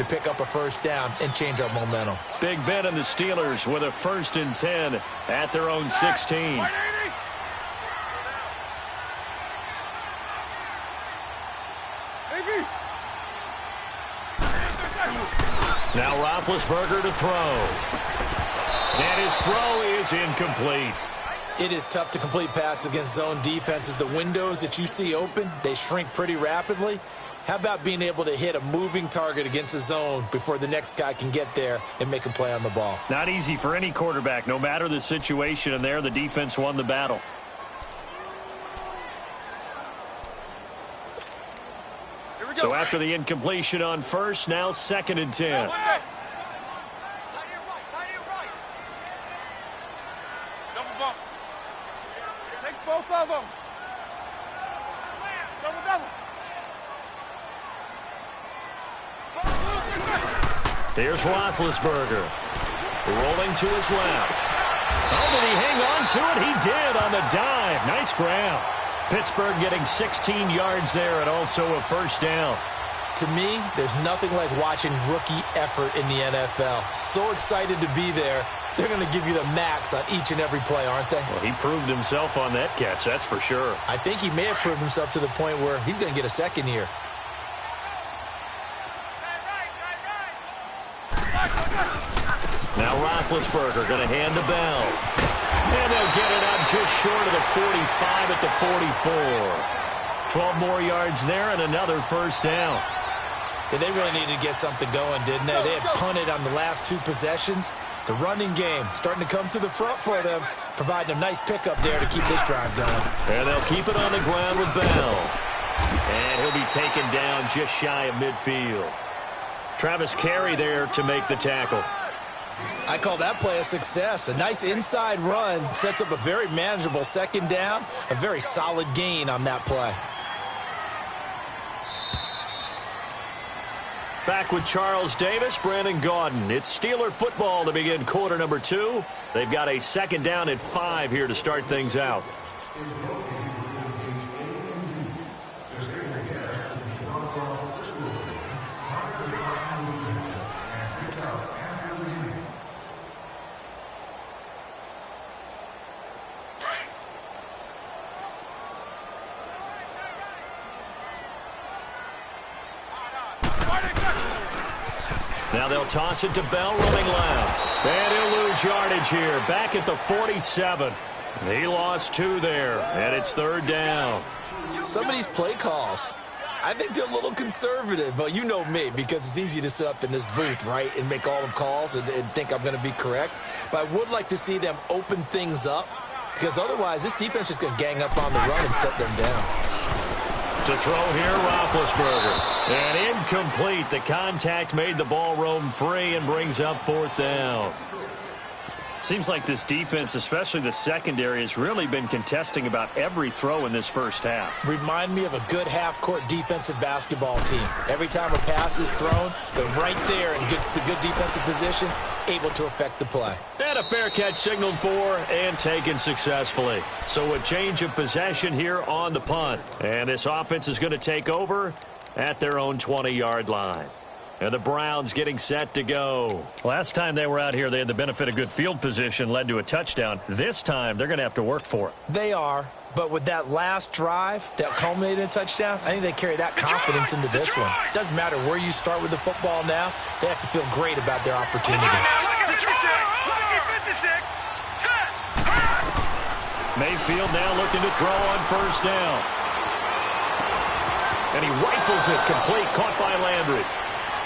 to pick up a first down and change our momentum. Big Ben and the Steelers with a 1st and 10 at their own 16. Now Roethlisberger to throw. And his throw is incomplete. It is tough to complete passes against zone defenses. The windows that you see open, they shrink pretty rapidly. How about being able to hit a moving target against a zone before the next guy can get there and make a play on the ball? Not easy for any quarterback, no matter the situation, and there the defense won the battle. So after the incompletion on first, now 2nd and 10. Both of them. Here's Roethlisberger. Rolling to his left. Oh, did he hang on to it? He did on the dive. Nice grab. Pittsburgh getting 16 yards there and also a first down. To me, there's nothing like watching rookie effort in the NFL. So excited to be there. They're going to give you the max on each and every play, aren't they? Well, he proved himself on that catch, that's for sure. I think he may have proved himself to the point where he's going to get a second here. Now Roethlisberger going to hand the bell. And they'll get it up just short of the 45 at the 44. 12 more yards there and another first down. Yeah, they really needed to get something going, didn't they? They had punted on the last 2 possessions. The running game starting to come to the front for them, providing a nice pickup there to keep this drive going. And they'll keep it on the ground with Bell. And he'll be taken down just shy of midfield. Travis Carey there to make the tackle. I call that play a success. A nice inside run sets up a very manageable second down, a very solid gain on that play. Back with Charles Davis, Brandon Gaudin. It's Steeler football to begin quarter number 2. They've got a 2nd down at 5 here to start things out. Now they'll toss it to Bell running left. And he'll lose yardage here. Back at the 47. He lost 2 there. And it's 3rd down. Some of these play calls, I think they're a little conservative. But you know me, because it's easy to sit up in this booth, right, and make all the calls and think I'm going to be correct. But I would like to see them open things up, because otherwise this defense is going to gang up on the run and set them down. To throw here, Roethlisberger. And incomplete. The contact made the ball roam free and brings up 4th down. Seems like this defense, especially the secondary, has really been contesting about every throw in this first half. Remind me of a good half-court defensive basketball team. Every time a pass is thrown, they're right there in good defensive position, able to affect the play. And a fair catch signaled for and taken successfully. So a change of possession here on the punt. And this offense is going to take over at their own 20-yard line. And the Browns getting set to go. Last time they were out here, they had the benefit of good field position, led to a touchdown. This time, they're going to have to work for it. They are, but with that last drive that culminated in a touchdown, I think they carry that confidence into this one. Doesn't matter where you start with the football now, they have to feel great about their opportunity. Mayfield now looking to throw on first down. And he rifles it complete, caught by Landry.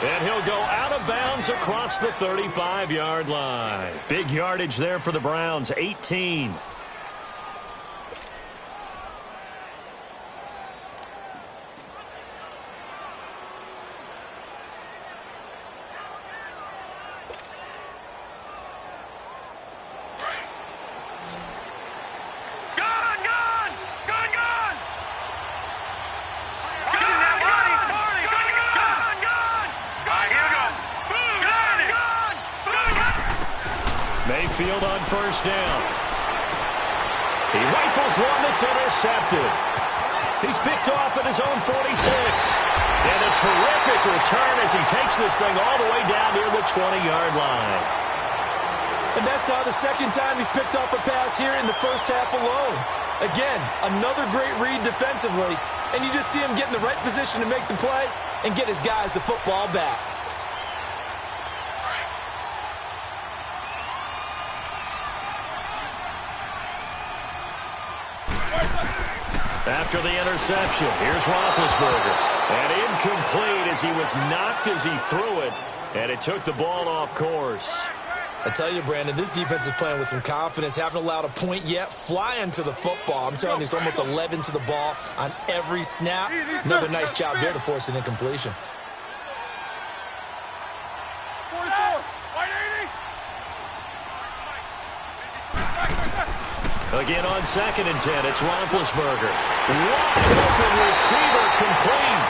And he'll go out of bounds across the 35-yard line. Big yardage there for the Browns, 18. Mayfield on first down. He rifles one that's intercepted. He's picked off at his own 46. And a terrific return as he takes this thing all the way down near the 20-yard line. And that's now the second time he's picked off a pass here in the first half alone. Again, another great read defensively, and you just see him get in the right position to make the play and get his guys the football back. After the interception, here's Roethlisberger. And incomplete as he was knocked as he threw it, and it took the ball off course. I tell you, Brandon, this defense is playing with some confidence. Haven't allowed a point yet. Flying to the football. I'm telling you, it's almost 11 to the ball on every snap. Another nice job there to force an incompletion. 44, 180. Again on 2nd and 10, it's Roethlisberger. Wide open receiver complete.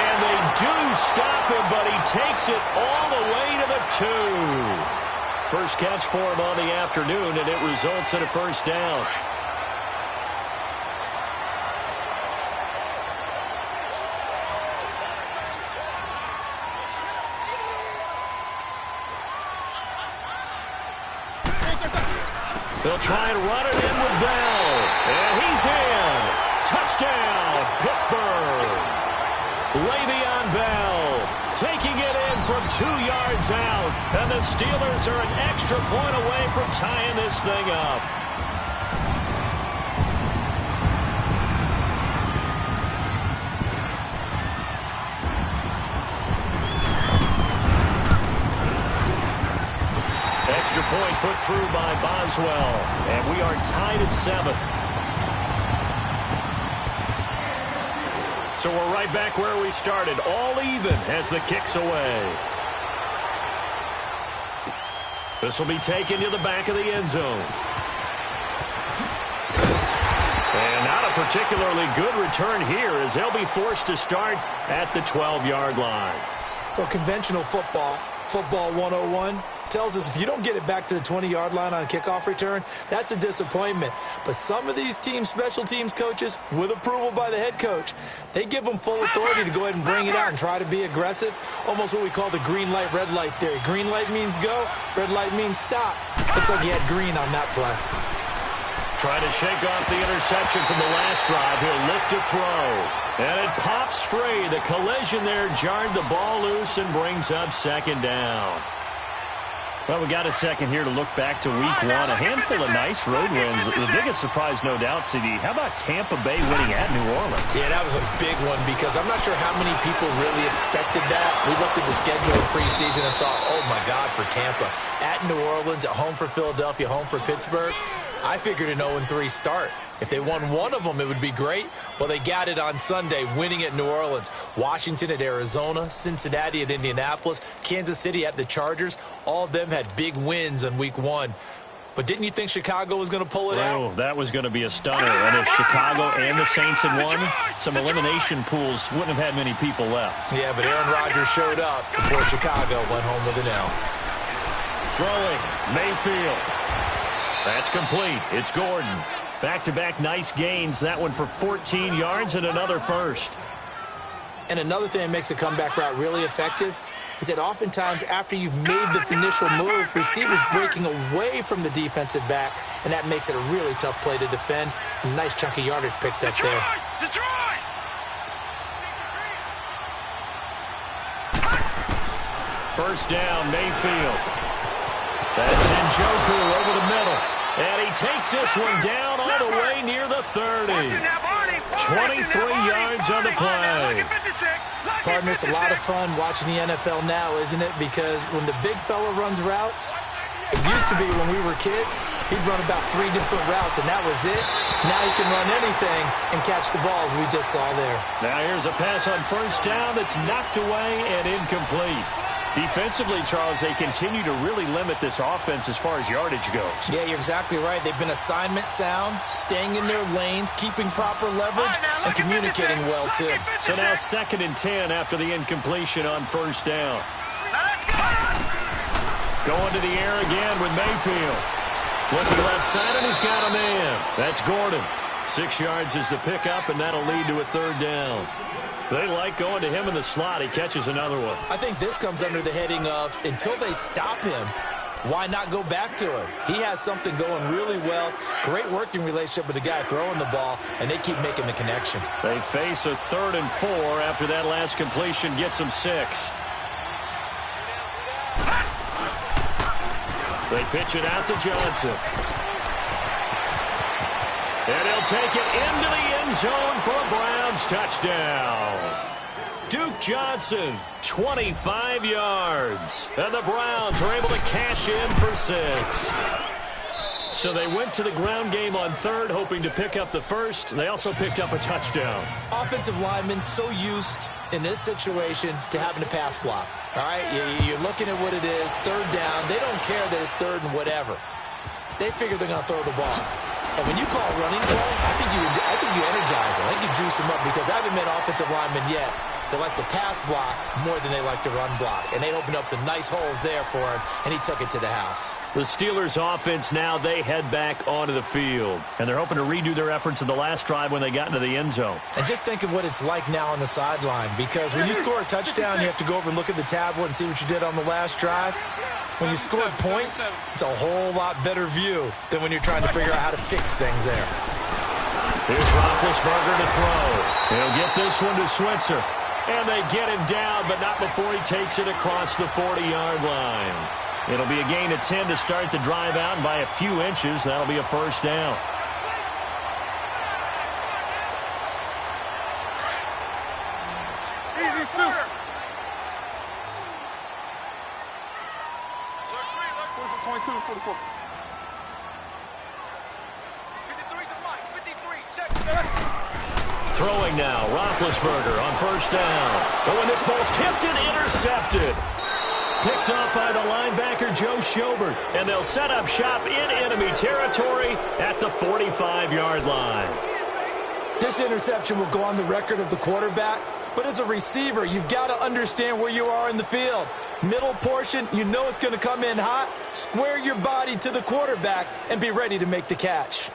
And they do stop him, but he takes it all the way to the 2. First catch for him on the afternoon, and it results in a first down. They'll try and run it in with Bell. And he's in. Touchdown, Pittsburgh. Le'Veon Bell taking it in from 2 yards out. And the Steelers are an extra point away from tying this thing up. Extra point put through by Boswell. And we are tied at 7. So we're right back where we started, all even as the kick's away. This will be taken to the back of the end zone. And not a particularly good return here as they'll be forced to start at the 12-yard line. Well, conventional football 101, tells us if you don't get it back to the 20-yard line on a kickoff return, that's a disappointment. But some of these teams, special teams coaches, with approval by the head coach, they give them full authority to go ahead and bring it out and try to be aggressive. Almost what we call the green light, red light theory. Green light means go, red light means stop. Looks like he had green on that play. Trying to shake off the interception from the last drive. He'll look to throw. And it pops free. The collision there jarred the ball loose and brings up 2nd down. Well, we got a second here to look back to week 1. A handful of nice road wins. The biggest surprise, no doubt, CD. How about Tampa Bay winning at New Orleans? Yeah, that was a big one because I'm not sure how many people really expected that. We looked at the schedule in preseason and thought, oh, my God, for Tampa. At New Orleans, at home for Philadelphia, home for Pittsburgh. I figured an 0-3 start. If they won one of them, it would be great. Well, they got it on Sunday, winning at New Orleans. Washington at Arizona, Cincinnati at Indianapolis, Kansas City at the Chargers. All of them had big wins in week 1. But didn't you think Chicago was going to pull it out? Oh, that was going to be a stunner. And if Chicago and the Saints had won, some elimination pools wouldn't have had many people left. Yeah, but Aaron Rodgers showed up before Chicago went home with an L. Throwing, Mayfield. That's complete. It's Gordon. Back-to-back nice gains. That one for 14 yards and another first. And another thing that makes a comeback route really effective is that oftentimes after you've made the initial move, receivers breaking away from the defensive back, and that makes it a really tough play to defend. A nice chunk of yardage picked up there. Detroit! First down, Mayfield. That's Njoku over the middle. And he takes this one down all the way near the 30. 23 yards on the play. Partner, it's a lot of fun watching the NFL now, isn't it? Because when the big fella runs routes, it used to be when we were kids, he'd run about 3 different routes, and that was it. Now he can run anything and catch the balls we just saw there. Now here's a pass on first down that's knocked away and incomplete. Defensively, Charles, they continue to really limit this offense as far as yardage goes. Yeah, you're exactly right. They've been assignment sound, staying in their lanes, keeping proper leverage, and communicating well, too. So now 2nd and 10 after the incompletion on first down. Going to the air again with Mayfield. Looking left side, and he's got a man. That's Gordon. 6 yards is the pickup, and that'll lead to a third down. They like going to him in the slot. He catches another one. I think this comes under the heading of until they stop him, why not go back to him? He has something going really well. Great working relationship with the guy throwing the ball, and they keep making the connection. They face a 3rd and 4 after that last completion gets them 6. They pitch it out to Johnson. And he'll take it into the end zone for a Browns touchdown. Duke Johnson, 25 yards. And the Browns are able to cash in for 6. So they went to the ground game on 3rd, hoping to pick up the 1st. They also picked up a touchdown. Offensive linemen so used in this situation to having to pass block. All right, you're looking at what it is, 3rd down. They don't care that it's 3rd and whatever. They figure they're going to throw the ball. And when you call running play, I think you energize them. I think you juice them up because I haven't met offensive linemen yet that likes to pass block more than they like to run block. And they opened up some nice holes there for him, and he took it to the house. The Steelers offense now, they head back onto the field. And they're hoping to redo their efforts in the last drive when they got into the end zone. And just think of what it's like now on the sideline, because when you score a touchdown, you have to go over and look at the tablet and see what you did on the last drive. When you scored points, it's a whole lot better view than when you're trying to figure out how to fix things there. Here's Roethlisberger to throw. He'll get this one to Switzer. And they get him down, but not before he takes it across the 40-yard line. It'll be a gain of 10 to start the drive out, and by a few inches, that'll be a first down. Throwing now, Roethlisberger on first down. Oh, and this ball's tipped and intercepted. Picked off by the linebacker, Joe Schobert. And they'll set up shop in enemy territory at the 45-yard line. This interception will go on the record of the quarterback. But as a receiver, you've got to understand where you are in the field. Middle portion, you know it's going to come in hot. Square your body to the quarterback and be ready to make the catch.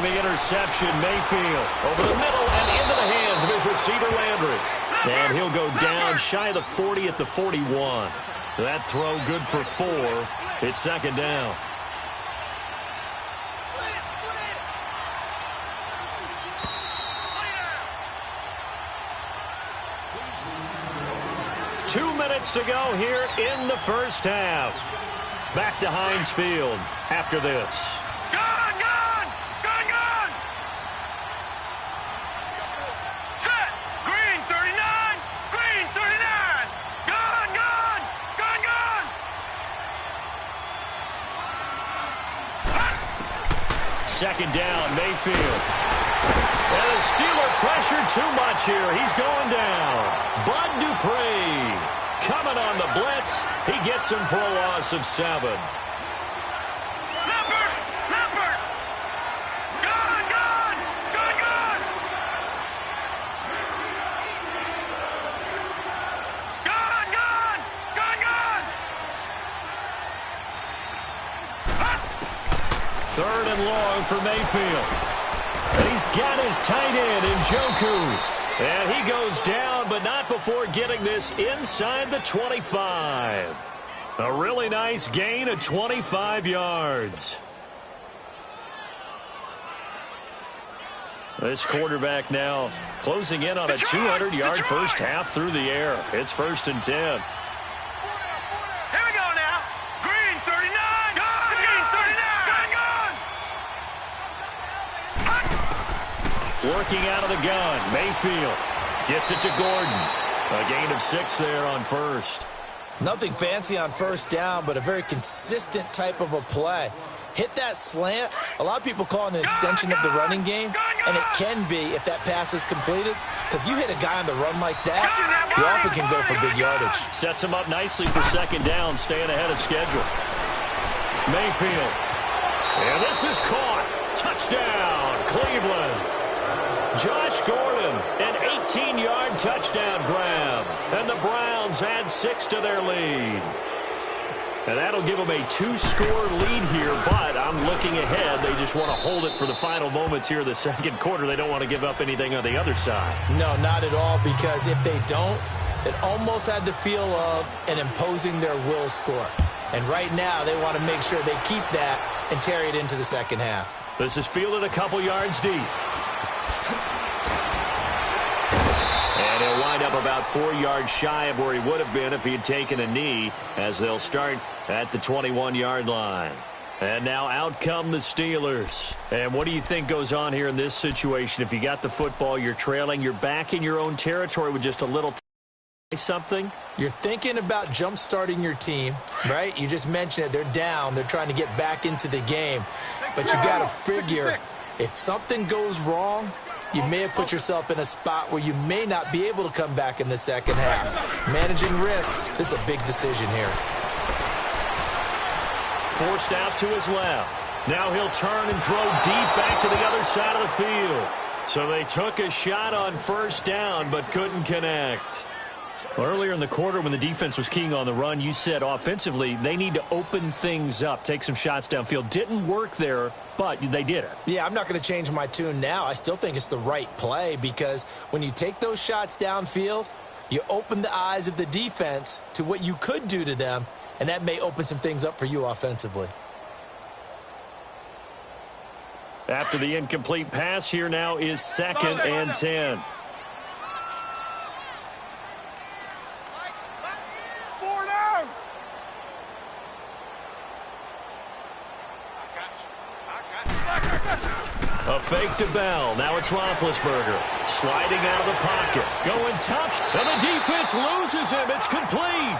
Interception, Mayfield over the middle and into the hands of his receiver, Landry. And he'll go down shy of the 40 at the 41. That throw good for 4. It's second down. Two minutes to go here in the first half. Back to Heinz Field after this. Second down, Mayfield. And the Steeler pressure too much here. He's going down. Bud Dupree coming on the blitz. He gets him for a loss of 7. Third and long for Mayfield. And he's got his tight end in Njoku. And he goes down, but not before getting this inside the 25. A really nice gain of 25 yards. This quarterback now closing in on a 200-yard first half through the air. It's 1st and 10. Working out of the gun, Mayfield gets it to Gordon. A gain of 6 there on first. Nothing fancy on first down, but a very consistent type of a play. Hit that slant. A lot of people call it an extension of the running game. And it can be if that pass is completed, because you hit a guy on the run like that, he often can go for big yardage. Sets him up nicely for second down, staying ahead of schedule. Mayfield. And this is caught. Touchdown, Cleveland. Josh Gordon, an 18-yard touchdown grab. And the Browns add 6 to their lead. And that'll give them a 2-score lead here, but I'm looking ahead. They just want to hold it for the final moments here of the second quarter. They don't want to give up anything on the other side. No, not at all, because if they don't, it almost had the feel of an imposing their will score. And right now, they want to make sure they keep that and carry it into the second half. This is fielded a couple yards deep. And he'll wind up about 4 yards shy of where he would have been if he had taken a knee, as they'll start at the 21-yard line. And now out come the Steelers. And what do you think goes on here in this situation? If you got the football, you're trailing, you're back in your own territory with just a little something. You're thinking about jump-starting your team, right? You just mentioned it. They're down. They're trying to get back into the game. But you got to figure, if something goes wrong, you may have put yourself in a spot where you may not be able to come back in the second half. Managing risk, this is a big decision here. Forced out to his left. Now he'll turn and throw deep back to the other side of the field. So they took a shot on first down but couldn't connect. Earlier in the quarter when the defense was keying on the run, you said offensively they need to open things up, take some shots downfield. Didn't work there, but they did it. Yeah, I'm not going to change my tune now. I still think it's the right play because when you take those shots downfield, you open the eyes of the defense to what you could do to them, and that may open some things up for you offensively. After the incomplete pass, here now is 2nd and 10. A fake to Bell. Now it's Roethlisberger. Sliding out of the pocket. Going tops. And the defense loses him. It's complete.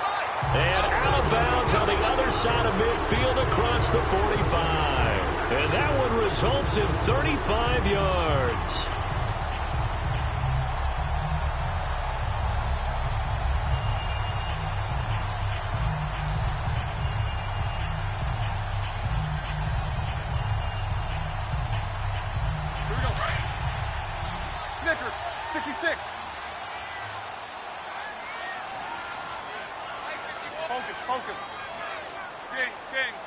And out of bounds on the other side of midfield across the 45. And that one results in 35 yards. Snickers, 66. Focus. Skings.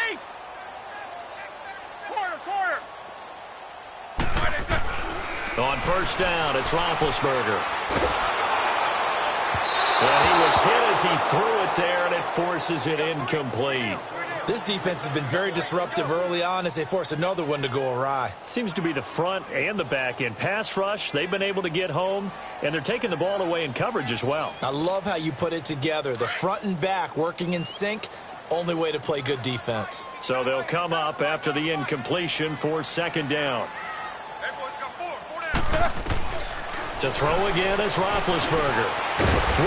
Eight. Quarter. On first down, it's Roethlisberger. Well, he was hit as he threw it there, and it forces it incomplete. This defense has been very disruptive early on as they force another one to go awry. Seems to be the front and the back end. Pass rush, they've been able to get home, and they're taking the ball away in coverage as well. I love how you put it together. The front and back working in sync, only way to play good defense. So they'll come up after the incompletion for second down. Hey, boys, got four down. To throw again is Roethlisberger.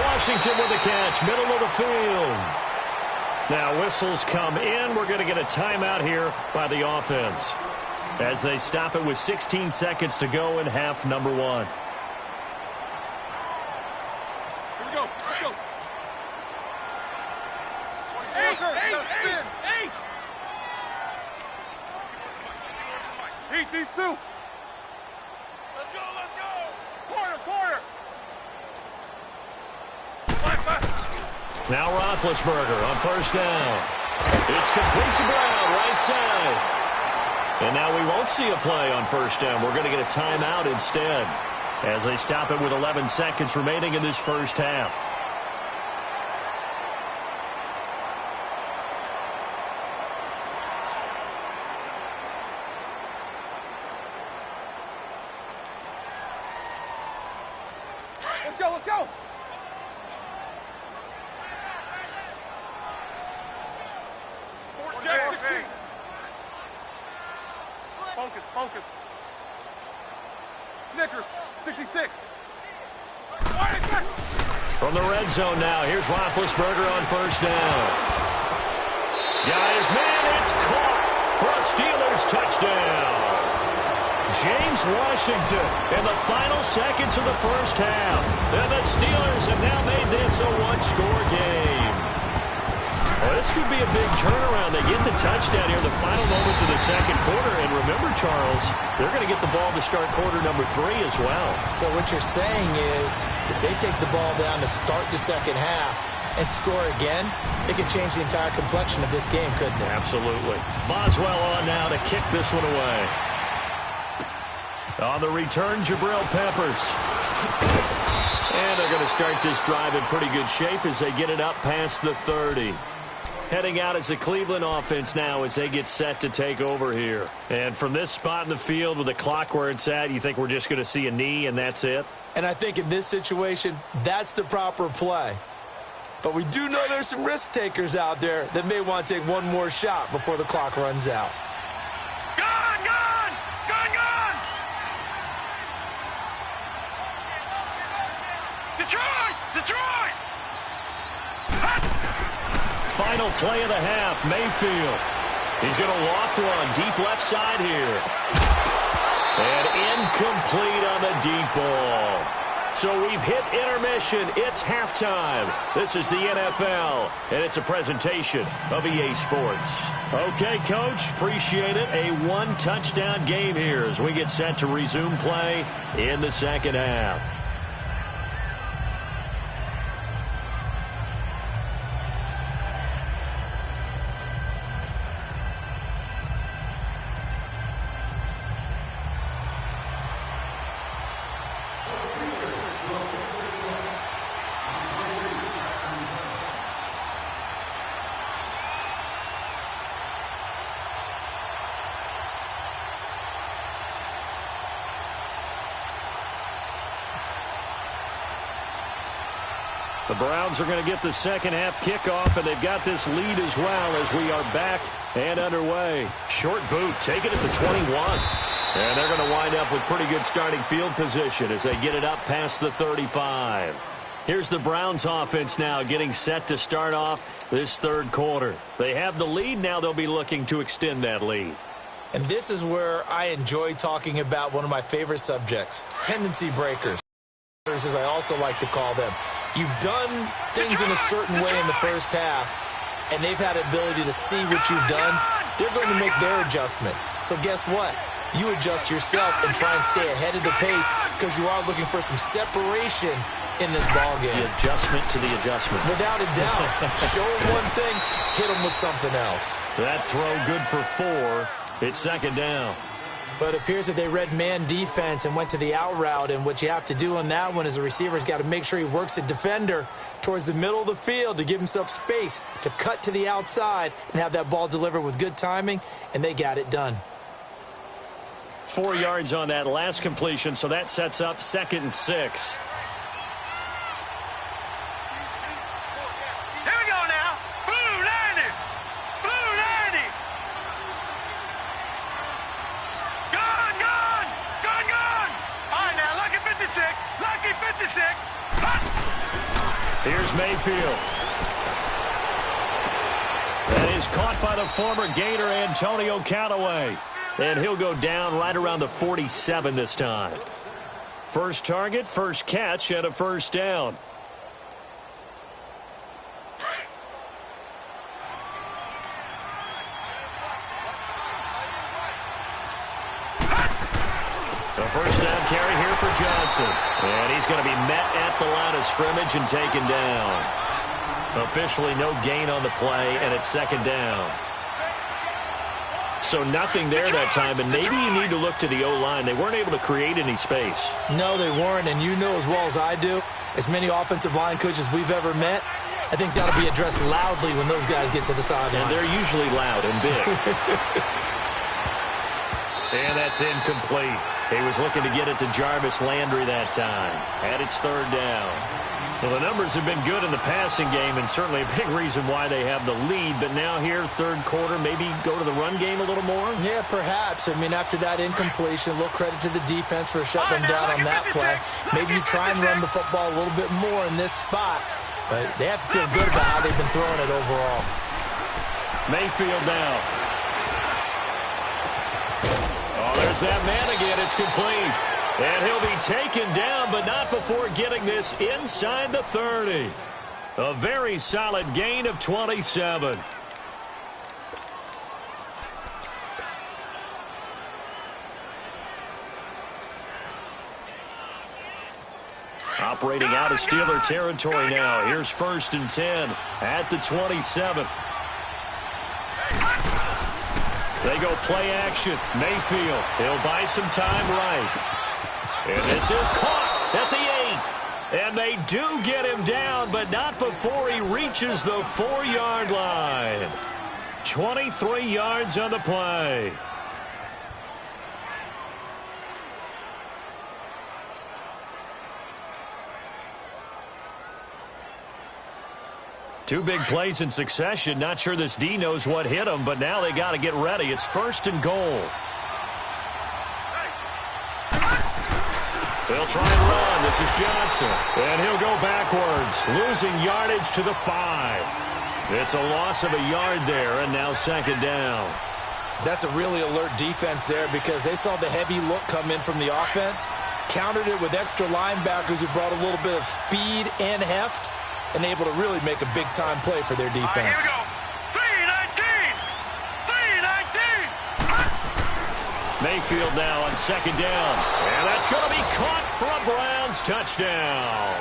Washington with a catch, middle of the field. Now whistles come in. We're going to get a timeout here by the offense as they stop it with 16 seconds to go in half number 1. Here we go. Let's go. Eight. Heat these two. Let's go. Quarter. Now Roethlisberger on first down. It's complete to Brown, right side. And now we won't see a play on first down. We're going to get a timeout instead as they stop it with 11 seconds remaining in this first half. Let's go. Jack 16. Focus. Snickers, 66. From the red zone now, here's Roethlisberger on first down. Got his man, it's caught. for a Steelers touchdown. James Washington in the final seconds of the first half. And the Steelers have now made this a one-score game. Well, this could be a big turnaround. They get the touchdown here in the final moments of the second quarter. And remember, Charles, they're going to get the ball to start quarter number 3 as well. So what you're saying is if they take the ball down to start the second half and score again, it could change the entire complexion of this game, couldn't it? Absolutely. Boswell on now to kick this one away. On the return, Jabril Peppers. And they're going to start this drive in pretty good shape as they get it up past the 30. Heading out as the Cleveland offense now as they get set to take over here. And from this spot in the field with the clock where it's at, you think we're just going to see a knee and that's it? And I think in this situation, that's the proper play. But we do know there's some risk takers out there that may want to take one more shot before the clock runs out. Gone, gone! Gone, gone! Detroit! Detroit! Final play of the half, Mayfield. He's going to loft one deep left side here. And incomplete on the deep ball. So we've hit intermission. It's halftime. This is the NFL, and it's a presentation of EA Sports. Okay, Coach, appreciate it. A one-touchdown game here as we get set to resume play in the second half. The Browns are going to get the second half kickoff, and they've got this lead as well as we are back and underway. Short boot, take it at the 21. And they're going to wind up with pretty good starting field position as they get it up past the 35. Here's the Browns offense now getting set to start off this third quarter. They have the lead. Now they'll be looking to extend that lead. And this is where I enjoy talking about one of my favorite subjects, tendency breakers, as I also like to call them. You've done things in a certain way in the first half, and they've had the ability to see what you've done. They're going to make their adjustments. So guess what? You adjust yourself and try and stay ahead of the pace because you are looking for some separation in this ballgame. The adjustment to the adjustment. Without a doubt. Show them one thing, hit them with something else. That throw good for 4. It's second down. But it appears that they read man defense and went to the out route. And what you have to do on that one is the receiver's got to make sure he works the defender towards the middle of the field to give himself space to cut to the outside and have that ball delivered with good timing. And they got it done. 4 yards on that last completion, so that sets up 2nd and 6. Here we go now. Blue 90. Blue 90. Gone, gone. Gone, gone. All right, now, lucky 56. Lucky 56. Here's Mayfield. That is caught by the former Gator Antonio Callaway. And he'll go down right around the 47 this time. First target, first catch, and a first down. The first down carry here for Johnson. And he's going to be met at the line of scrimmage and taken down. Officially no gain on the play, and it's second down. So nothing there that time, and maybe you need to look to the O-line. They weren't able to create any space. No, they weren't, and you know as well as I do, as many offensive line coaches we've ever met, I think that'll be addressed loudly when those guys get to the sideline. And they're usually loud and big. And that's incomplete. He was looking to get it to Jarvis Landry that time. And it's third down. Well, the numbers have been good in the passing game, and certainly a big reason why they have the lead. But now here, third quarter, maybe go to the run game a little more? Yeah, perhaps. I mean, after that incompletion, a little credit to the defense for shutting them down on that play. Maybe you try and run the football a little bit more in this spot. But they have to feel good about how they've been throwing it overall. Mayfield now. There's that man again. It's complete. And he'll be taken down, but not before getting this inside the 30. A very solid gain of 27. Operating out of Steeler territory now. Here's 1st and 10 at the 27. They go play action. Mayfield, he'll buy some time right. And this is caught at the 8. And they do get him down, but not before he reaches the 4-yard line. 23 yards on the play. Two big plays in succession. Not sure this D knows what hit him, but now they got to get ready. It's 1st and goal. They'll try and run. This is Johnson. And he'll go backwards, losing yardage to the 5. It's a loss of a yard there, and now 2nd down. That's a really alert defense there because they saw the heavy look come in from the offense, countered it with extra linebackers who brought a little bit of speed and heft, and able to really make a big-time play for their defense. All right, here we go. 3-19. Mayfield now on 2nd down. And that's going to be caught for a Browns touchdown.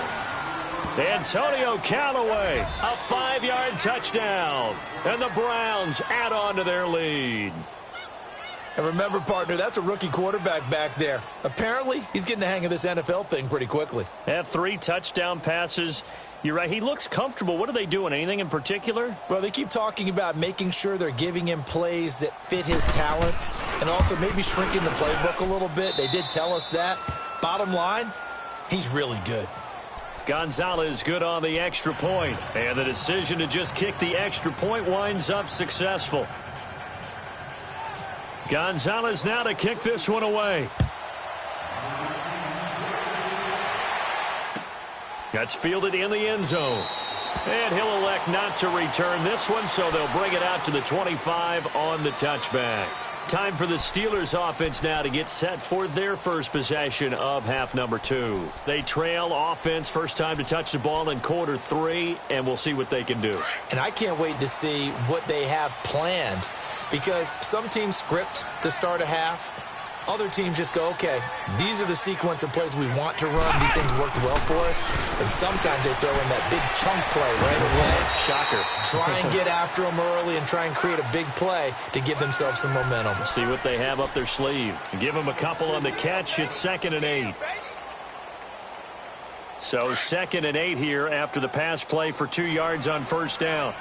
Antonio Callaway, a 5-yard touchdown. And the Browns add on to their lead. And remember, partner, that's a rookie quarterback back there. Apparently, he's getting the hang of this NFL thing pretty quickly. Had 3 touchdown passes. You're right. He looks comfortable. What are they doing? Anything in particular? Well, they keep talking about making sure they're giving him plays that fit his talents and also maybe shrinking the playbook a little bit. They did tell us that. Bottom line, he's really good. Gonzalez good on the extra point. And the decision to just kick the extra point winds up successful. Gonzalez now to kick this one away. That's fielded in the end zone. And he'll elect not to return this one, so they'll bring it out to the 25 on the touchback. Time for the Steelers offense now to get set for their first possession of half number 2. They trail offense, first time to touch the ball in quarter 3, and we'll see what they can do. And I can't wait to see what they have planned because some teams script to start a half. Other teams just go, okay, these are the sequence of plays we want to run. These things worked well for us. And sometimes they throw in that big chunk play right away. Shocker. Try and get after them early and try and create a big play to give themselves some momentum. See what they have up their sleeve. Give them a couple on the catch. It's 2nd and 8. So 2nd and 8 here after the pass play for 2 yards on 1st down.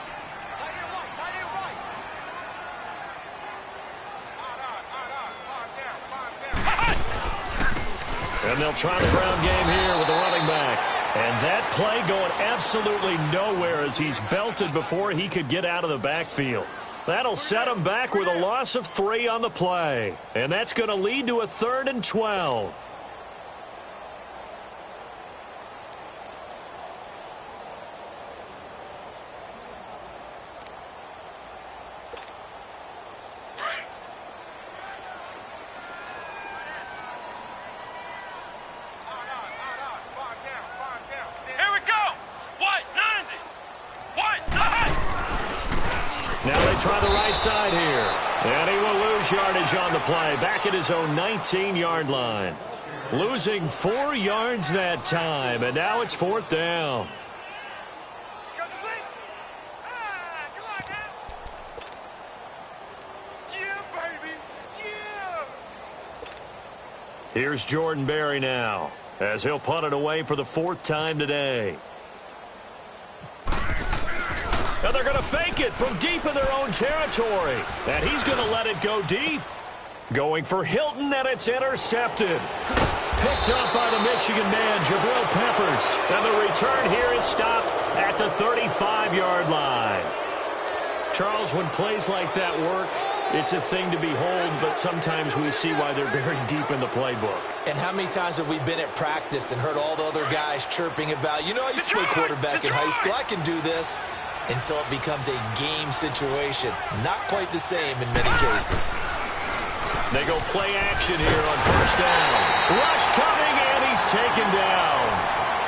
And they'll try the ground game here with the running back. And that play going absolutely nowhere as he's belted before he could get out of the backfield. That'll set him back with a loss of 3 on the play. And that's going to lead to a 3rd and 12. Try the right side here. And he will lose yardage on the play. Back at his own 19-yard line. Losing 4 yards that time. And now it's 4th down. Here's Jordan Berry now as he'll punt it away for the 4th time today. And they're going to fake it from deep in their own territory. And he's going to let it go deep. Going for Hilton, and it's intercepted. Picked up by the Michigan man, Jabril Peppers. And the return here is stopped at the 35-yard line. Charles, when plays like that work, it's a thing to behold, but sometimes we see why they're buried deep in the playbook. And how many times have we been at practice and heard all the other guys chirping about, you know, I used to play quarterback in high school. I can do this. Until it becomes a game situation. Not quite the same in many cases. They go play action here on first down. Rush coming, and he's taken down.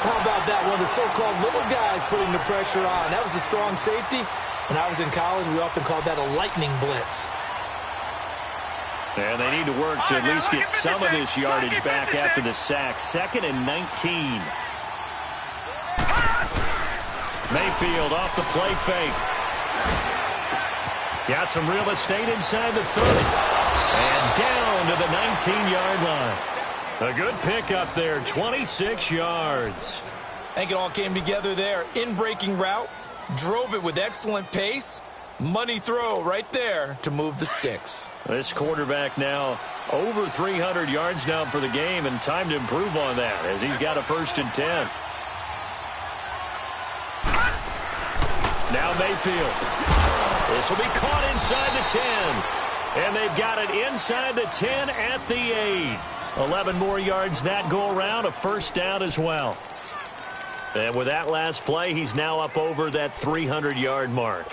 How about that? One of the so-called little guys putting the pressure on. That was the strong safety. When I was in college, we often called that a lightning blitz. And they need to work to at least get some of this yardage back after the sack. 2nd and 19. Mayfield off the play fake. Got some real estate inside the 30. And down to the 19-yard line. A good pickup there, 26 yards. I think it all came together there. In-breaking route, drove it with excellent pace. Money throw right there to move the sticks. This quarterback now over 300 yards now for the game, and time to improve on that as he's got a 1st and 10. Now Mayfield. This will be caught inside the 10. And they've got it inside the 10 at the 8. 11 more yards that go around, a 1st down as well. And with that last play, he's now up over that 300-yard mark.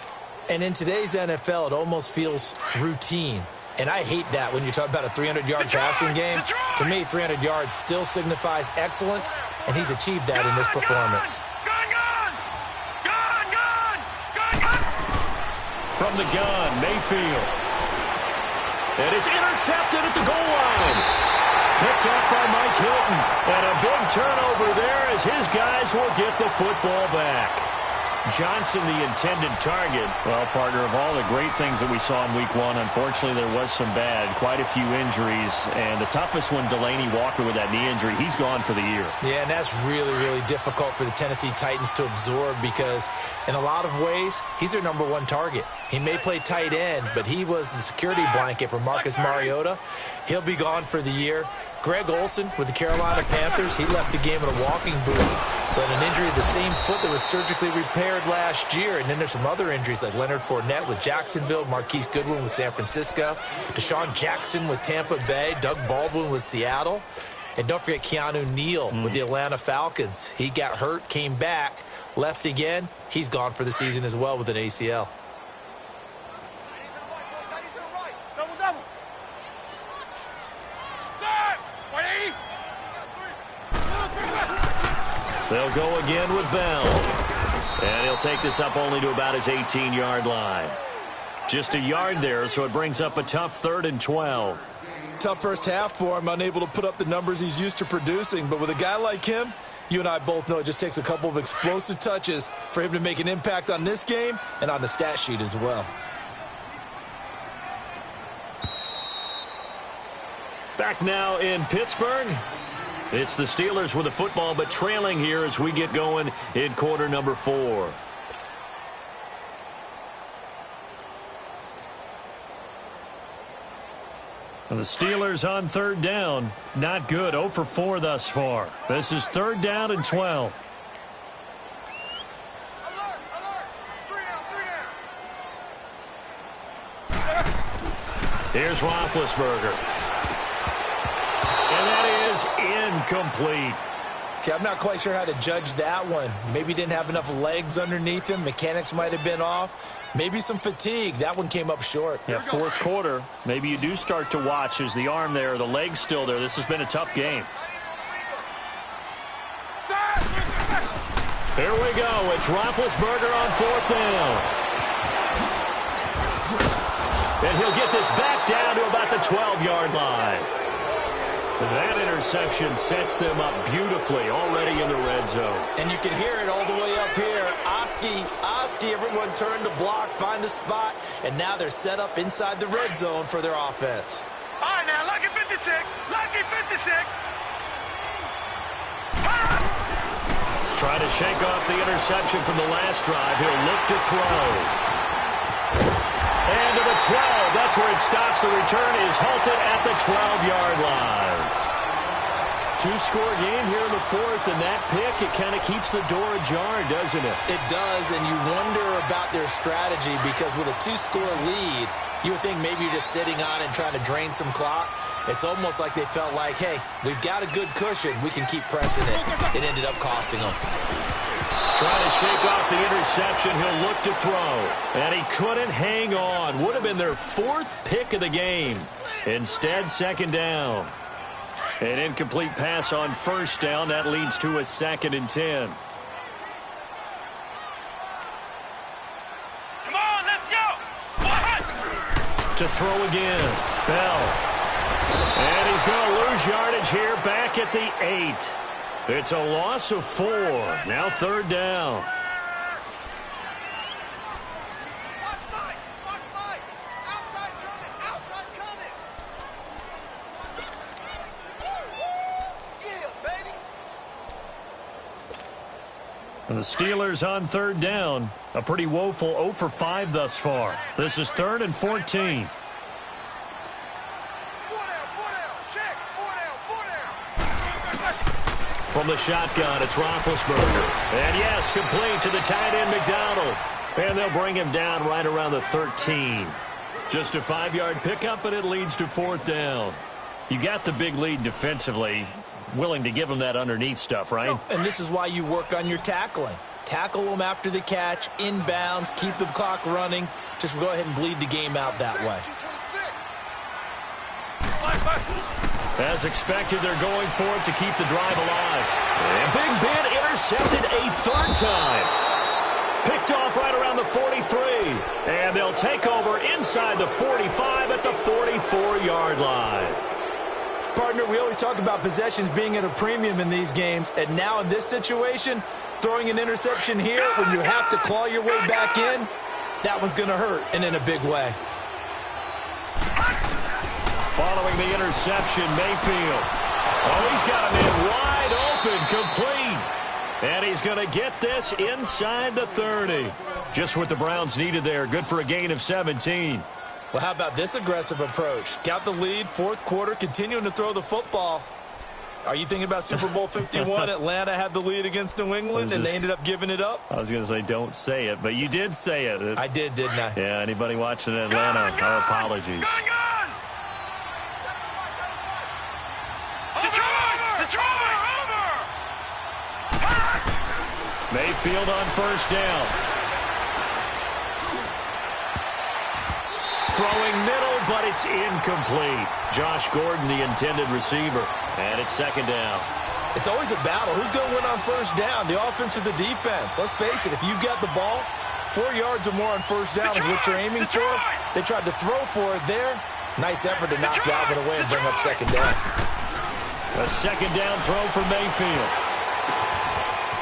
And in today's NFL, it almost feels routine. And I hate that when you talk about a 300-yard passing game. To me, 300 yards still signifies excellence, and he's achieved that in this performance. From the gun, Mayfield. And it's intercepted at the goal line. Picked up by Mike Hilton. And a big turnover there as his guys will get the football back. Johnson, the intended target. Well, partner, of all the great things that we saw in Week 1, unfortunately there was some bad. Quite a few injuries. And the toughest one, Delaney Walker with that knee injury. He's gone for the year. Yeah, and that's really, really difficult for the Tennessee Titans to absorb because in a lot of ways, he's their #1 target. He may play tight end, but he was the security blanket for Marcus Mariota. He'll be gone for the year. Greg Olsen with the Carolina Panthers, he left the game in a walking boot. But an injury to the same foot that was surgically repaired last year. And then there's some other injuries like Leonard Fournette with Jacksonville, Marquise Goodwin with San Francisco, Deshaun Jackson with Tampa Bay, Doug Baldwin with Seattle. And don't forget Keanu Neal with the Atlanta Falcons. He got hurt, came back, left again. He's gone for the season as well with an ACL. They'll go again with Bell. And he'll take this up only to about his 18-yard line. Just a yard there, so it brings up a tough 3rd and 12. Tough first half for him, unable to put up the numbers he's used to producing. But with a guy like him, you and I both know it just takes a couple of explosive touches for him to make an impact on this game and on the stat sheet as well. Back now in Pittsburgh. It's the Steelers with the football, but trailing here as we get going in quarter number 4. And the Steelers on 3rd down. Not good. 0 for 4 thus far. This is 3rd down and 12. Here's Roethlisberger. And that is incomplete. Okay, I'm not quite sure how to judge that one. Maybe didn't have enough legs underneath him. Mechanics might have been off. Maybe some fatigue. That one came up short. Yeah, 4th quarter. Maybe you do start to watch as the arm there, the leg's still there. This has been a tough game. Here we go. It's Roethlisberger on 4th down. And he'll get this back down to about the 12-yard line. That interception sets them up beautifully already in the red zone. And you can hear it all the way up here. Oski, everyone turned to block, find a spot, and now they're set up inside the red zone for their offense. All right, now, lucky 56, lucky 56. Trying to shake off the interception from the last drive. He'll look to throw. And to the 12. That's where it stops. The return is halted at the 12-yard line. 2-score game here in the 4th, and that pick, it kind of keeps the door ajar, doesn't it? It does, and you wonder about their strategy because with a 2-score lead, you would think maybe you're just sitting on and trying to drain some clock. It's almost like they felt like, hey, we've got a good cushion. We can keep pressing it. It ended up costing them. Trying to shake off the interception. He'll look to throw. And he couldn't hang on. Would have been their 4th pick of the game. Instead, 2nd down. An incomplete pass on 1st down. That leads to a 2nd and 10. Come on, let's go. What? To throw again. Bell. And he's going to lose yardage here back at the 8. It's a loss of 4. Now 3rd down. And the Steelers on 3rd down. A pretty woeful 0 for 5 thus far. This is 3rd and 14. From the shotgun, it's Roethlisberger. And yes, complete to the tight end, McDonald. And they'll bring him down right around the 13. Just a 5-yard pickup, and it leads to 4th down. You got the big lead defensively. Willing to give him that underneath stuff, right? And this is why you work on your tackling. Tackle them after the catch, inbounds, keep the clock running. Just go ahead and bleed the game out that way. As expected, they're going for it to keep the drive alive. And Big Ben intercepted a 3rd time. Picked off right around the 43. And they'll take over inside the 45 at the 44-yard line. Partner, we always talk about possessions being at a premium in these games. And now in this situation, throwing an interception here when you have to claw your way back in, that one's going to hurt, and in a big way. Following the interception, Mayfield. Oh, he's got him in wide open, complete. And he's going to get this inside the 30. Just what the Browns needed there. Good for a gain of 17. Well, how about this aggressive approach? Got the lead, 4th quarter, continuing to throw the football. Are you thinking about Super Bowl 51? Atlanta had the lead against New England, and they ended up giving it up? I was going to say don't say it, but you did say it. I did, didn't I? Yeah, anybody watching Atlanta, our apologies. Mayfield on 1st down. Throwing middle, but it's incomplete. Josh Gordon, the intended receiver. And it's 2nd down. It's always a battle. Who's going to win on 1st down, the offense or the defense? Let's face it, if you've got the ball, 4 yards or more on 1st down is what you're aiming for. They tried to throw for it there. Nice effort to knock that one away and bring up 2nd down. A 2nd down throw for Mayfield.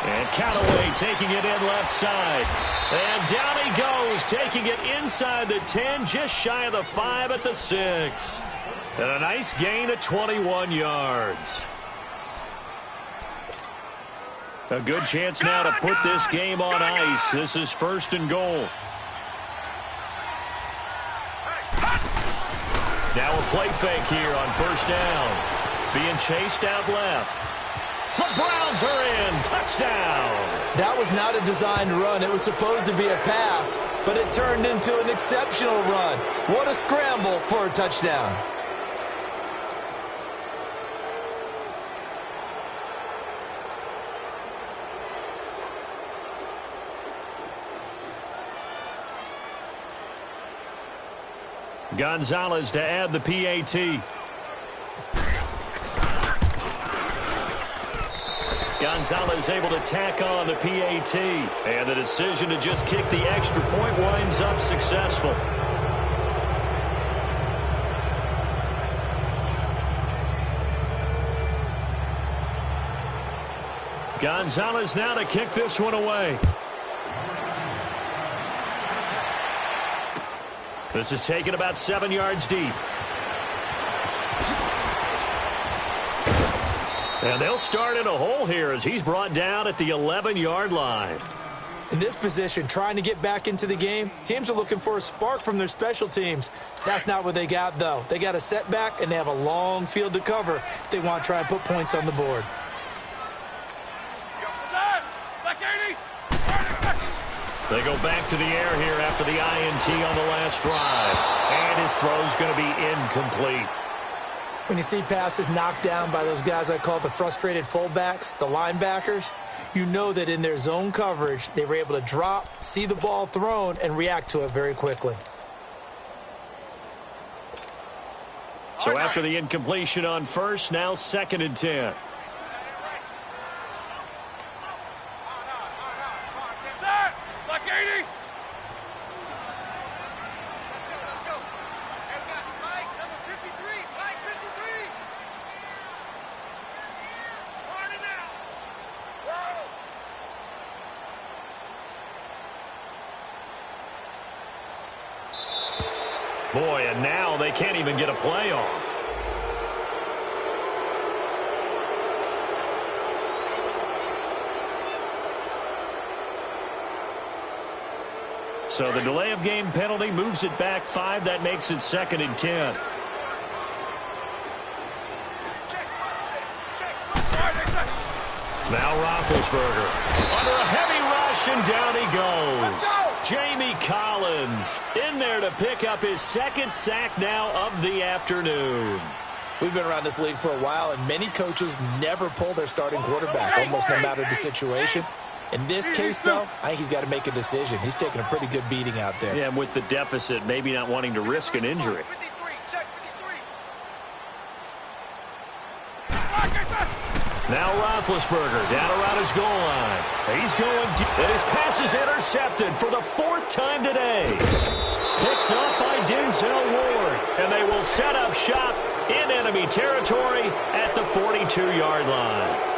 And Callaway taking it in left side. And down he goes, taking it inside the 10, just shy of the 5 at the 6. And a nice gain of 21 yards. A good chance now to put this game on ice. This is 1st and goal. Now a play fake here on 1st down. Being chased out left. The Browns are in. Touchdown. That was not a designed run. It was supposed to be a pass, but it turned into an exceptional run. What a scramble for a touchdown. Gonzalez to add the PAT. Gonzalez able to tack on the PAT. And the decision to just kick the extra point winds up successful. Gonzalez now to kick this one away. This is taken about 7 yards deep. And they'll start in a hole here as he's brought down at the 11-yard line. In this position, trying to get back into the game, teams are looking for a spark from their special teams. That's not what they got, though. They got a setback, and they have a long field to cover if they want to try and put points on the board. They go back to the air here after the INT on the last drive. And his throw's going to be incomplete. When you see passes knocked down by those guys I call the frustrated fullbacks, the linebackers, you know that in their zone coverage, they were able to drop, see the ball thrown, and react to it very quickly. So after the incompletion on first, now 2nd and 10. Boy, and now they can't even get a play off. So the delay of game penalty moves it back 5. That makes it 2nd and 10. Now Roethlisberger under a heavy rush, and down he goes. Jamie Collins in there to pick up his 2nd sack now of the afternoon. We've been around this league for a while, and many coaches never pull their starting quarterback, almost no matter the situation. In this case, though, I think he's got to make a decision. He's taking a pretty good beating out there. Yeah, and with the deficit, maybe not wanting to risk an injury. Now Roethlisberger down around his goal line. He's going deep, and his pass is intercepted for the 4th time today. Picked up by Denzel Ward, and they will set up shop in enemy territory at the 42-yard line.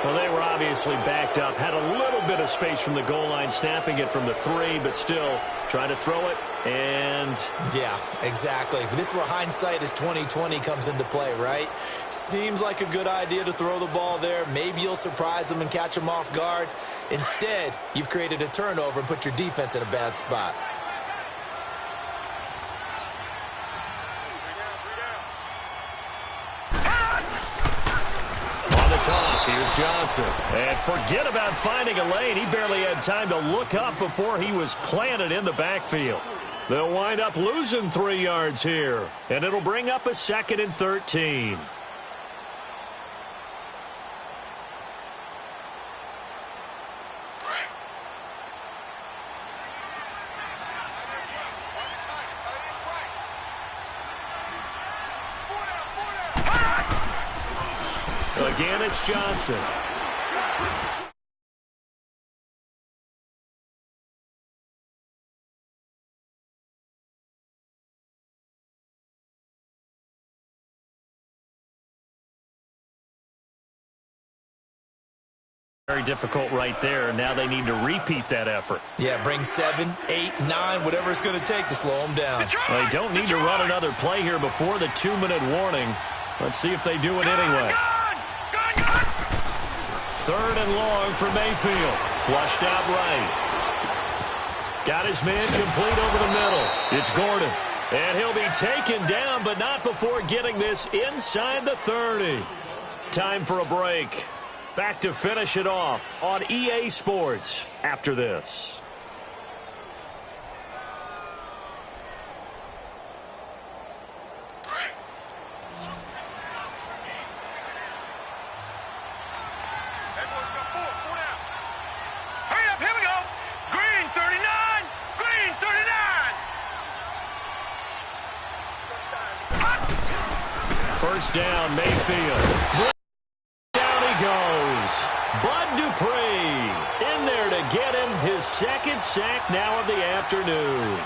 Well, they were obviously backed up, had a little bit of space from the goal line, snapping it from the 3, but still trying to throw it, and... Yeah, exactly. This is where hindsight is 20/20 comes into play, right? Seems like a good idea to throw the ball there. Maybe you'll surprise them and catch them off guard. Instead, you've created a turnover and put your defense in a bad spot. Toss. Here's Johnson. And forget about finding a lane. He barely had time to look up before he was planted in the backfield. They'll wind up losing 3 yards here, and it'll bring up a 2nd and 13. Again, it's Johnson. Very difficult right there. Now they need to repeat that effort. Yeah, bring 7, 8, 9, whatever it's going to take to slow them down. Well, they don't need to run another play here before the 2-minute warning. Let's see if they do it anyway. 3rd and long for Mayfield. Flushed out right. Got his man complete over the middle. It's Gordon. And he'll be taken down, but not before getting this inside the 30. Time for a break. Back to finish it off on EA Sports after this. First down, Mayfield. Down he goes. Bud Dupree in there to get him his 2nd sack now of the afternoon.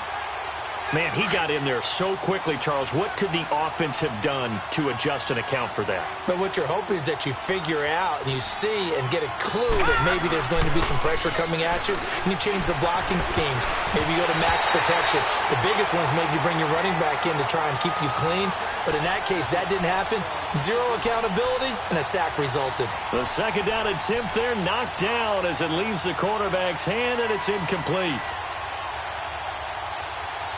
Man, he got in there so quickly, Charles. What could the offense have done to adjust and account for that? But what you're hoping is that you figure out and you see and get a clue that maybe there's going to be some pressure coming at you, and you change the blocking schemes. Maybe you go to max protection. The biggest one is maybe bring your running back in to try and keep you clean. But in that case, that didn't happen. 0 accountability, and a sack resulted. The 2nd down attempt there knocked down as it leaves the quarterback's hand, and it's incomplete.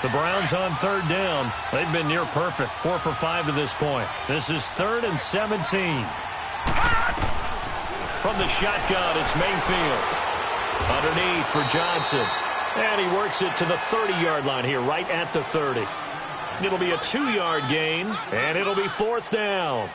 The Browns on 3rd down. They've been near perfect, 4 for 5 to this point. This is 3rd and 17. From the shotgun, it's Mayfield. Underneath for Johnson. And he works it to the 30-yard line here, right at the 30. It'll be a 2-yard gain, and it'll be 4th down.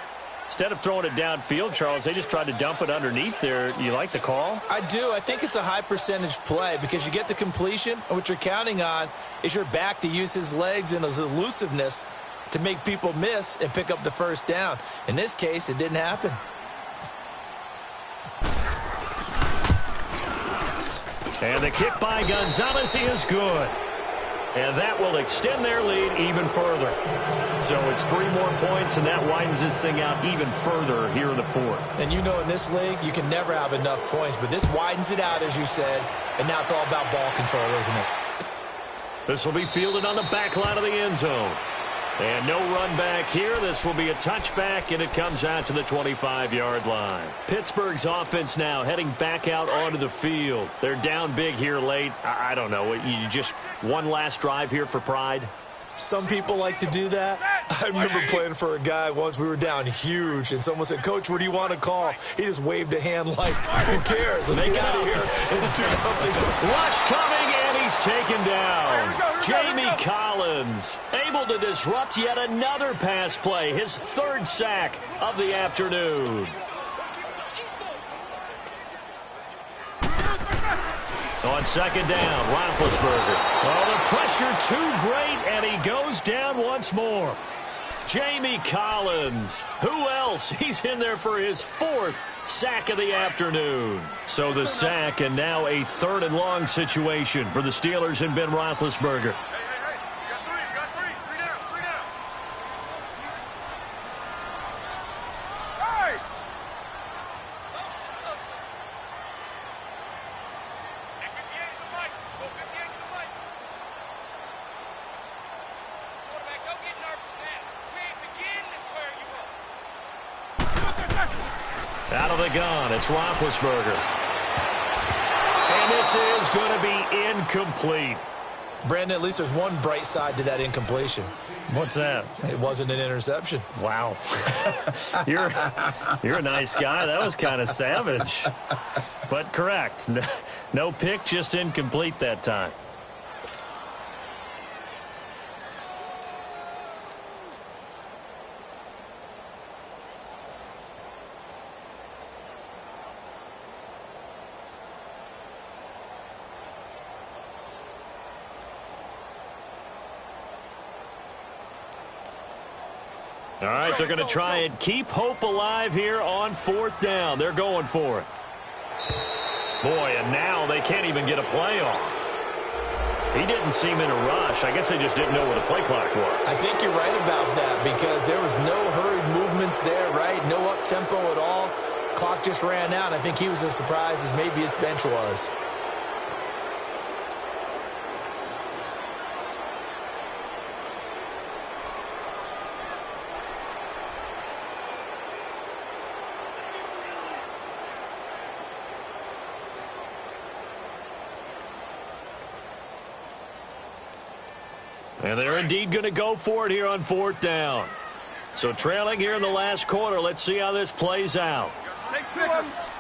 Instead of throwing it downfield, Charles, they just tried to dump it underneath there. You like the call? I do. I think it's a high percentage play because you get the completion, and what you're counting on is your back to use his legs and his elusiveness to make people miss and pick up the first down. In this case, it didn't happen. And the kick by Gonzalez is good. And that will extend their lead even further. So it's 3 more points, and that widens this thing out even further here in the fourth. And you know in this league, you can never have enough points, but this widens it out, as you said, and now it's all about ball control, isn't it? This will be fielded on the back line of the end zone. And no run back here. This will be a touchback, and it comes out to the 25-yard line. Pittsburgh's offense now heading back out onto the field. They're down big here late. I don't know. You just one last drive here for pride? Some people like to do that. I remember playing for a guy once. We were down huge, and someone said, "Coach, what do you want to call?" He just waved a hand like, "Who cares? Let's get out of here and do something." Rush coming, and he's taken down. Jamie Collins able to disrupt yet another pass play, his 3rd sack of the afternoon. On 2nd down, Roethlisberger. Oh, the pressure too great, and he goes down once more. Jamie Collins. Who else? He's in there for his 4th sack of the afternoon. So the sack, and now a 3rd and long situation for the Steelers and Ben Roethlisberger. Out of the gun, it's Roethlisberger. And this is going to be incomplete. Brandon, at least there's one bright side to that incompletion. What's that? It wasn't an interception. Wow. You're a nice guy. That was kind of savage. But correct. No pick, just incomplete that time. All right, they're going to try and keep hope alive here on 4th down. They're going for it. Boy, and now they can't even get a play off. He didn't seem in a rush. I guess they just didn't know where the play clock was. I think you're right about that because there was no hurried movements there, right? No up-tempo at all. Clock just ran out. I think he was as surprised as maybe his bench was. And they're indeed going to go for it here on 4th down. So trailing here in the last quarter. Let's see how this plays out. Take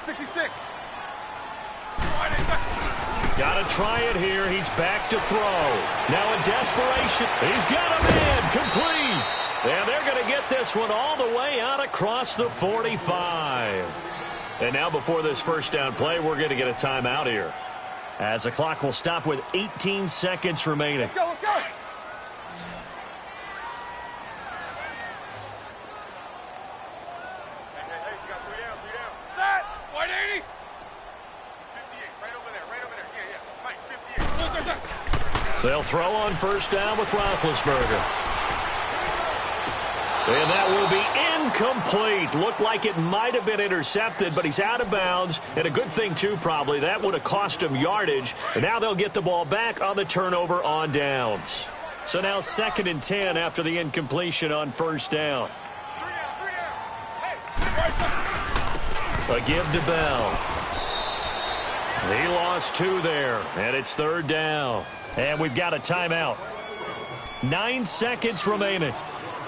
66. Got to try it here. He's back to throw. Now in desperation. He's got him in. Complete. And they're going to get this one all the way out across the 45. And now before this first down play, we're going to get a timeout here, as the clock will stop with 18 seconds remaining. Let's go, let's go. They'll throw on first down with Roethlisberger. And that will be incomplete. Looked like it might have been intercepted, but he's out of bounds. And a good thing, too, probably. That would have cost him yardage. And now they'll get the ball back on the turnover on downs. So now 2nd and 10 after the incompletion on first down. A give to Bell. He lost 2 there, and it's 3rd down. And we've got a timeout. 9 seconds remaining.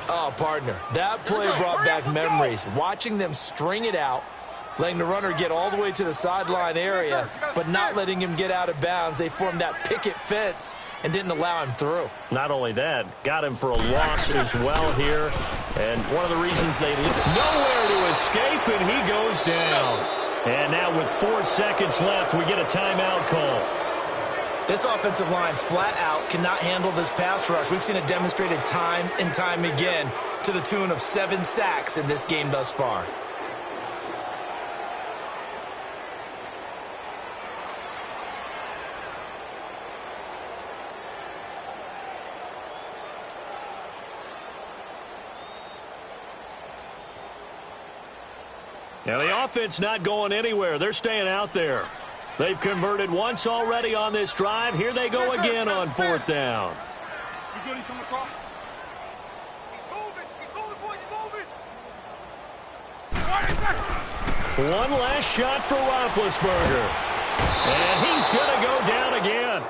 Oh, partner, that play brought back memories. Watching them string it out, letting the runner get all the way to the sideline area, but not letting him get out of bounds. They formed that picket fence and didn't allow him through. Not only that, got him for a loss as well here. And one of the reasons they nowhere to escape, and he goes down. And now with 4 seconds left, we get a timeout call. This offensive line flat out cannot handle this pass rush. We've seen it demonstrated time and time again to the tune of 7 sacks in this game thus far. Now the offense not going anywhere. They're staying out there. They've converted once already on this drive. Here they go again on 4th down. You good? He coming across? He's moving. He's moving, boys. He's moving. One last shot for Roethlisberger. And he's going to go down again.